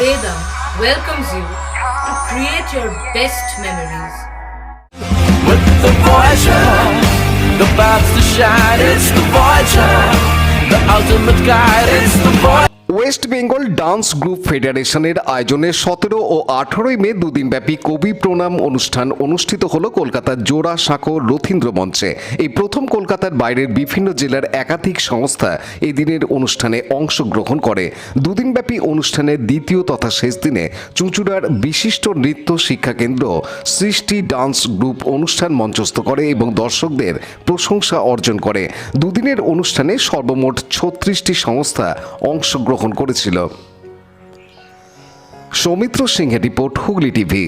Vedam welcomes you to create your best memories. With the Voyager, the paths to shine, it's the Voyager, the ultimate guide, it's the Voyager. West Bengal dance group ফেডারেশনের আয়োজনে 17 ও 18 মে দুদিনব্যাপী কবি প্রণাম অনুষ্ঠান অনুষ্ঠিত হলো কলকাতার জোড়াসাঁকো রথীন্দ্র মঞ্চে। এই প্রথম কলকাতার বাইরের বিভিন্ন জেলার একাধিক সংস্থা এই দিনের অনুষ্ঠানে অংশগ্রহণ করে। দুদিনব্যাপী অনুষ্ঠানের দ্বিতীয় তথা শেষ দিনে চুঁচুড়ার বিশিষ্ট নৃত্য শিক্ষা কেন্দ্র সৃষ্টি ডান্স গ্রুপ অনুষ্ঠান মঞ্চস্থ করে এবং দর্শকদের প্রশংসা অর্জন করে। দুদিনের অনুষ্ঠানে সর্বমোট 36টি সংস্থা অংশগ্রহণ করেছিল। সৌমিত্র সিংহের রিপোর্ট, হুগলি টিভি।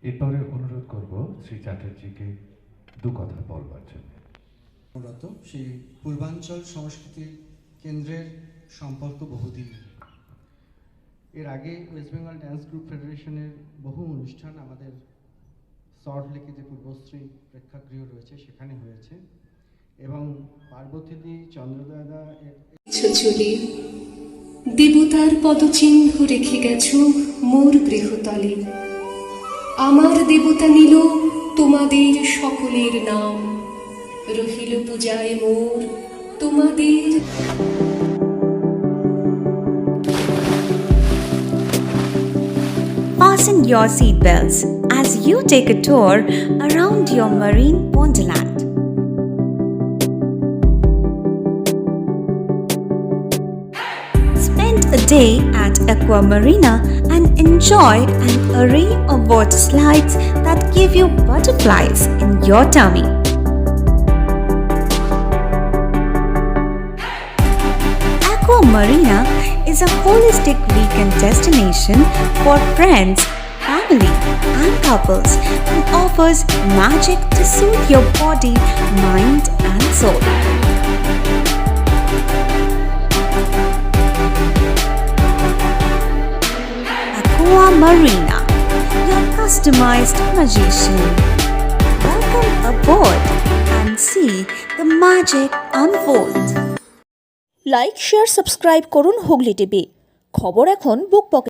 এরপরে অনুরোধ করব শ্রী চ্যাটার্জিকে দু কথা বলবার জন্য। সেই পূর্বাঞ্চল সংস্কৃতি কেন্দ্রের সম্পর্ক বহুদিন। এর আগে ওয়েস্ট বেঙ্গল ডান্স গ্রুপ ফেডারেশনের বহু অনুষ্ঠান আমাদের সল্ট লেকে যে পূর্বশ্রী প্রেক্ষাগৃহ রয়েছে সেখানে হয়েছে এবং পার্বতীদি চন্দ্রদয়দা চলে দেবতার পদচিহ্ন রেখে গেছো মোর গৃহতলে। আমার দেবতা নিল তোমাদের সকলের নাম, রহিল পূজায় মোর তোমাদের। Fasten your seatbelts as you take a tour around your marine wonderland. Spend a day at Aqua Marina and enjoy an array of water slides that give you butterflies in your tummy. Aqua Marina is a holistic weekend destination for friends, family, and couples and offers magic to soothe your body, mind, and soul. Aqua Marina, your customized magician. Welcome aboard and see the magic unfold. Like, share, subscribe করুন Hooghly TV. খবর এখন বুক pocket.